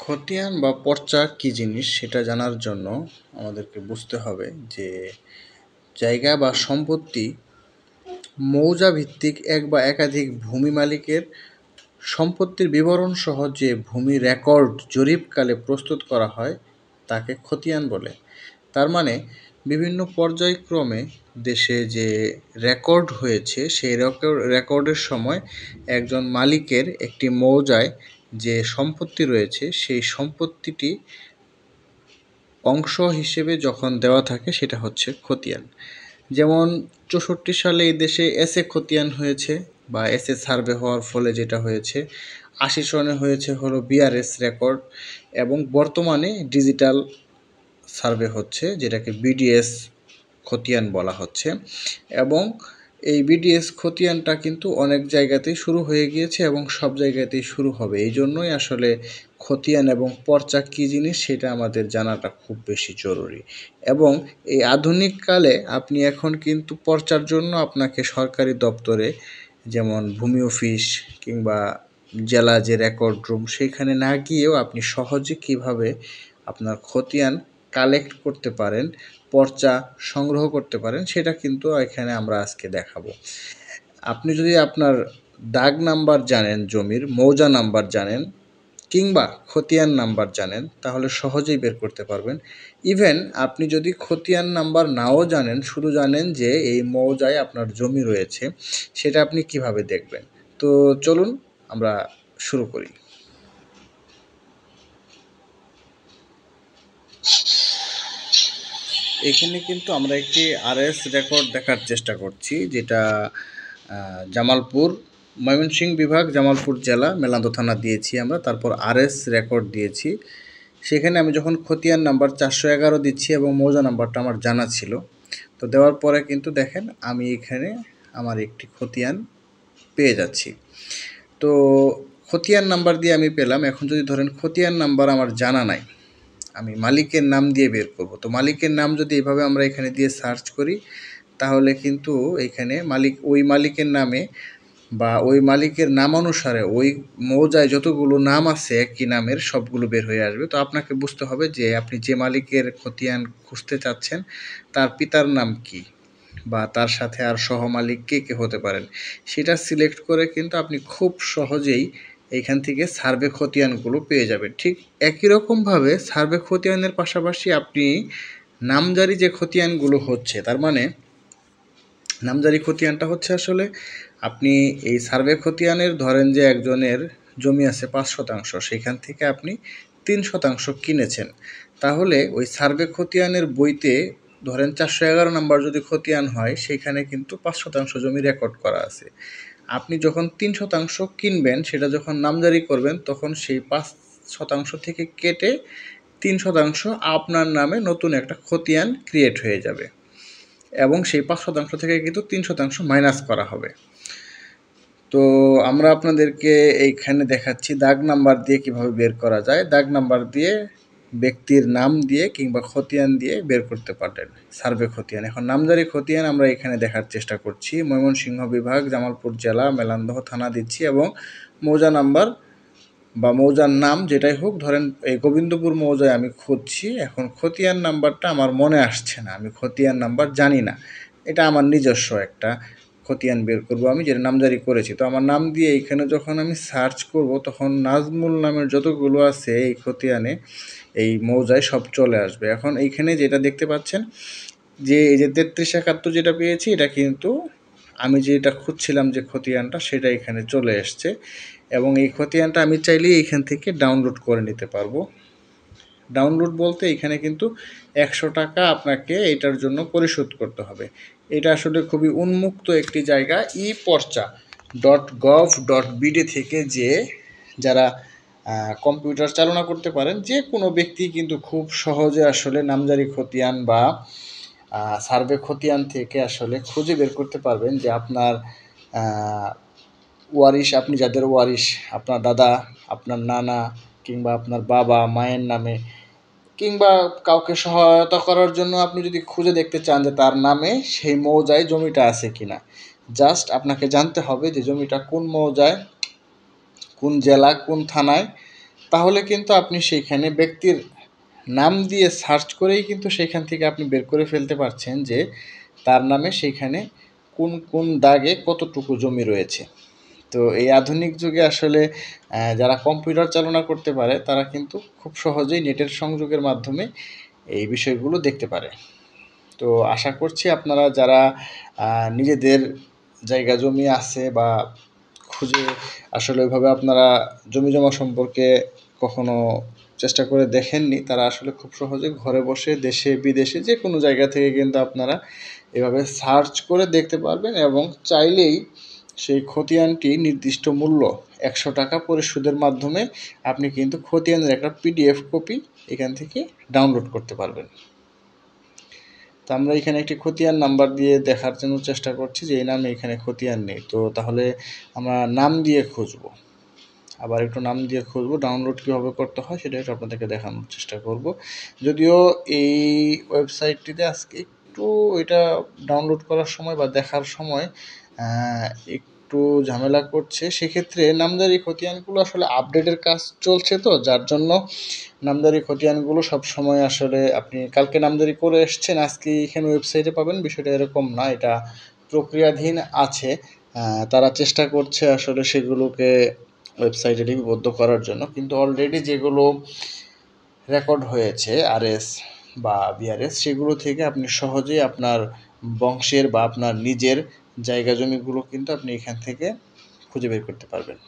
খতিয়ান বা পর্চা কী জিনিস সেটা জানার জন্য আমাদেরকে বুঝতে হবে যে জায়গা বা সম্পত্তি মৌজা ভিত্তিক এক বা একাধিক ভূমি মালিকের সম্পত্তির বিবরণ সহ যে ভূমি রেকর্ড জরিপকালে প্রস্তুত করা হয় তাকে খতিয়ান বলে। তার মানে বিভিন্ন পর্যায়ক্রমে দেশে যে রেকর্ড হয়েছে সেই রেকর্ডের সময় একজন মালিকের একটি মৌজায় যে সম্পত্তি রয়েছে সেই সম্পত্তিটি অংশ হিসেবে যখন দেওয়া থাকে সেটা হচ্ছে খতিয়ান। যেমন ৬৪ সালে এই দেশে এসএ খতিয়ান হয়েছে বা এসএ সার্ভে হওয়ার ফলে যেটা হয়েছে, ৮০ সনে হয়েছে হলো বিআরএস রেকর্ড এবং বর্তমানে ডিজিটাল সার্ভে হচ্ছে যেটাকে বিডিএস খতিয়ান বলা হচ্ছে। এবং এই বিডিএস খতিয়ানটা কিন্তু অনেক জায়গাতেই শুরু হয়ে গিয়েছে এবং সব জায়গাতেই শুরু হবে। এই জন্যই আসলে খতিয়ান এবং পর্চা কী জিনিস সেটা আমাদের জানাটা খুব বেশি জরুরি। এবং এই আধুনিক কালে আপনি এখন কিন্তু পর্চার জন্য আপনাকে সরকারি দপ্তরে যেমন ভূমি অফিস কিংবা জেলা যে রেকর্ড রুম সেইখানে না গিয়েও আপনি সহজে কিভাবে আপনার খতিয়ান কালেক্ট করতে পারেন, পর্চা সংগ্রহ করতে পারেন সেটা কিন্তু এখানে আমরা আজকে দেখাবো। আপনি যদি আপনার দাগ নাম্বার জানেন, জমির মৌজা নাম্বার জানেন কিংবা খতিয়ান নাম্বার জানেন তাহলে সহজেই বের করতে পারবেন। ইভেন আপনি যদি খতিয়ান নাম্বার নাও জানেন, শুধু জানেন যে এই মৌজায় আপনার জমি রয়েছে, সেটা আপনি কিভাবে দেখবেন। তো চলুন আমরা শুরু করি। এখানে কিন্তু আমরা একটি আরএস রেকর্ড দেখার চেষ্টা করছি, যেটা জামালপুর, ময়মনসিংহ বিভাগ, জামালপুর জেলা, মেলান্দহ থানা দিয়েছি আমরা। তারপর আরএস রেকর্ড দিয়েছি। সেখানে আমি যখন খতিয়ান নাম্বার 411 দিচ্ছি এবং মৌজা নাম্বারটা আমার জানা ছিল, তো দেওয়ার পরে কিন্তু দেখেন আমি এখানে আমার একটি খতিয়ান পেয়ে যাচ্ছি। তো খতিয়ান নাম্বার দিয়ে আমি পেলাম। এখন যদি ধরেন খতিয়ান নাম্বার আমার জানা নাই, আমি মালিকের নাম দিয়ে বের করব। তো মালিকের নাম যদি এভাবে আমরা এখানে দিয়ে সার্চ করি তাহলে কিন্তু এখানে ওই মালিকের নামে বা ওই মালিকের নাম অনুসারে ওই মৌজায় যতগুলো নাম আছে একই নামের সবগুলো বের হয়ে আসবে। তো আপনাকে বুঝতে হবে যে আপনি যে মালিকের খতিয়ান খুঁজতে চাচ্ছেন তার পিতার নাম কি বা তার সাথে আর সহমালিক কে কে হতে পারেন সেটা সিলেক্ট করে কিন্তু আপনি খুব সহজেই এইখান থেকে সার্ভে খতিয়ানগুলো পেয়ে যাবেন। ঠিক একই রকমভাবে সার্ভে খতিয়ানের পাশাপাশি আপনি নামজারি যে খতিয়ানগুলো হচ্ছে, তার মানে নামজারি খতিয়ানটা হচ্ছে আসলে আপনি এই সার্ভে খতিয়ানের ধরেন যে একজনের জমি আছে 5%, সেখান থেকে আপনি 3% কিনেছেন, তাহলে ওই সার্ভে খতিয়ানের বইতে ধরেন 411 নাম্বার যদি খতিয়ান হয় সেখানে কিন্তু 5% জমি রেকর্ড করা আছে। আপনি যখন 3% কিনবেন, সেটা যখন নামজারি করবেন তখন সেই 5% থেকে কেটে 3% আপনার নামে নতুন একটা খতিয়ান ক্রিয়েট হয়ে যাবে এবং সেই 5% থেকে কিন্তু 3% মাইনাস করা হবে। তো আমরা আপনাদেরকে এইখানে দেখাচ্ছি দাগ নাম্বার দিয়ে কিভাবে বের করা যায়। দাগ নাম্বার দিয়ে ব্যক্তির নাম দিয়ে কিংবা খতিয়ান দিয়ে বের করতে পারবেন সার্ভে খতিয়ান। এখন নামজারি খতিয়ান আমরা এখানে দেখার চেষ্টা করছি। ময়মনসিংহ বিভাগ, জামালপুর জেলা, মেলান্দহ থানা দিচ্ছি এবং মৌজা নাম্বার বা মৌজার নাম যেটাই হোক, ধরেন এই গোবিন্দপুর মৌজায় আমি খুঁজছি। এখন খতিয়ান নাম্বারটা আমার মনে আসছে না, আমি খতিয়ান নাম্বার জানি না, এটা আমার নিজস্ব একটা খতিয়ান বের করব আমি যেটা নামজারি করেছি। তো আমার নাম দিয়ে এইখানে যখন আমি সার্চ করব তখন নাজমুল নামের যতগুলো আছে এই খতিয়ানে এই মৌজায় সব চলে আসবে। এখন এইখানে যেটা দেখতে পাচ্ছেন যে এই যে 3371 যেটা পেয়েছি, এটা কিন্তু আমি যেটা খুঁজছিলাম যে খতিয়ানটা সেটা এখানে চলে এসছে এবং এই খতিয়ানটা আমি চাইলেই এইখান থেকে ডাউনলোড করে নিতে পারবো। ডাউনলোড বলতে এখানে কিন্তু 100 টাকা আপনাকে এটার জন্য পরিশোধ করতে হবে। এটা আসলে খুবই উন্মুক্ত একটি জায়গা। eporcha.gov.bd থেকে যে যারা কম্পিউটার চালনা করতে পারেন যে কোনো ব্যক্তি কিন্তু খুব সহজে আসলে নামজারি খতিয়ান বা সার্ভে খতিয়ান থেকে আসলে খুঁজে বের করতে পারবেন যে আপনার ওয়ারিশ, আপনি যাদের ওয়ারিশ, আপনার দাদা, আপনার নানা কিংবা আপনার বাবা মায়ের নামে কিংবা কাউকে সহায়তা করার জন্য আপনি যদি খুঁজে দেখতে চান যে তার নামে সেই মৌজায় জমিটা আছে কিনা, জাস্ট আপনাকে জানতে হবে যে জমিটা কোন মৌজায়, কোন জেলা, কোন থানায় তাহলে কিন্তু আপনি সেইখানে ব্যক্তির নাম দিয়ে সার্চ করেই কিন্তু সেখান থেকে আপনি বের করে ফেলতে পারছেন যে তার নামে সেইখানে কোন কোন দাগে কতটুকু জমি রয়েছে। তো এই আধুনিক যুগে আসলে যারা কম্পিউটার চালনা করতে পারে তারা কিন্তু খুব সহজেই নেটের সংযোগের মাধ্যমে এই বিষয়গুলো দেখতে পারে। তো আশা করছি আপনারা যারা নিজেদের জায়গা জমি আছে বা খুঁজে আসলে ওইভাবে আপনারা জমি জমা সম্পর্কে কখনো চেষ্টা করে দেখেননি, তারা আসলে খুব সহজে ঘরে বসে দেশে বিদেশে যে কোনো জায়গা থেকে কিন্তু আপনারা এভাবে সার্চ করে দেখতে পারবেন এবং চাইলেই সেই খতিয়ানটি নির্দিষ্ট মূল্য 100 টাকা পরিশোধের মাধ্যমে আপনি কিন্তু খতিয়ানের একটা পিডিএফ কপি এখান থেকে ডাউনলোড করতে পারবেন। তো আমরা এখানে একটি খতিয়ান নাম্বার দিয়ে দেখার জন্য চেষ্টা করছি যে এই নামে এখানে খতিয়ান নেই। তো তাহলে আমরা নাম দিয়ে খুঁজবো, আবার একটু নাম দিয়ে খুঁজবো। ডাউনলোড কীভাবে করতে হয় সেটা একটু আপনাদেরকে দেখানোর চেষ্টা করব। যদিও এই ওয়েবসাইটটিতে আজকে একটু এটা ডাউনলোড করার সময় বা দেখার সময় একটু ঝামেলা করছে, সেক্ষেত্রে নামজারি খতিয়ানগুলো আসলে আপডেটের কাজ চলছে, তো যার জন্য নামজারি খতিয়ানগুলো সব সময় আসলে আপনি কালকে নামজারি করে এসছেন আজকে এখানে ওয়েবসাইটে পাবেন, বিষয়টা এরকম না, এটা প্রক্রিয়াধীন আছে। তারা চেষ্টা করছে আসলে সেগুলোকে ওয়েবসাইটে লিপিবদ্ধ করার জন্য, কিন্তু অলরেডি যেগুলো রেকর্ড হয়েছে আরএস বা বিআরএস সেগুলো থেকে আপনি সহজেই আপনার বংশের বা আপনার নিজের জায়গা জমিগুলো কিন্তু আপনি এখান থেকে খুঁজে বের করতে পারবেন।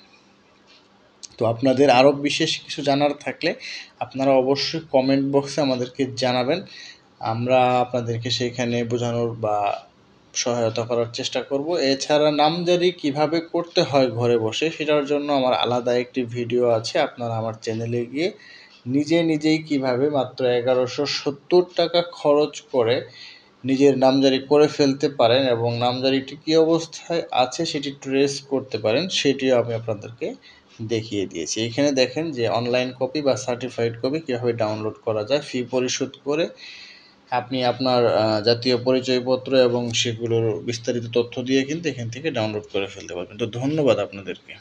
তো আপনাদের আরও বিশেষ কিছু জানার থাকলে আপনারা অবশ্যই কমেন্ট বক্সে আমাদেরকে জানাবেন, আমরা আপনাদেরকে সেইখানে বোঝানোর বা সহায়তা করার চেষ্টা করব। এছাড়া নামজারি কিভাবে করতে হয় ঘরে বসে সেটার জন্য আমার আলাদা একটি ভিডিও আছে, আপনারা আমার চ্যানেলে গিয়ে নিজেই কিভাবে মাত্র 1170 টাকা খরচ করে নিজের নামজারি করে ফেলতে পারেন এবং নামজারিটি কী অবস্থায় আছে সেটি ট্রেস করতে পারেন সেটিও আমি আপনাদেরকে দেখিয়ে দিয়েছি। এখানে দেখেন যে অনলাইন কপি বা সার্টিফাইড কপি কীভাবে ডাউনলোড করা যায়। ফি পরিশোধ করে আপনি আপনার জাতীয় পরিচয়পত্র এবং সেগুলোর বিস্তারিত তথ্য দিয়ে কিন্তু এখান থেকে ডাউনলোড করে ফেলতে পারবেন। তো ধন্যবাদ আপনাদেরকে।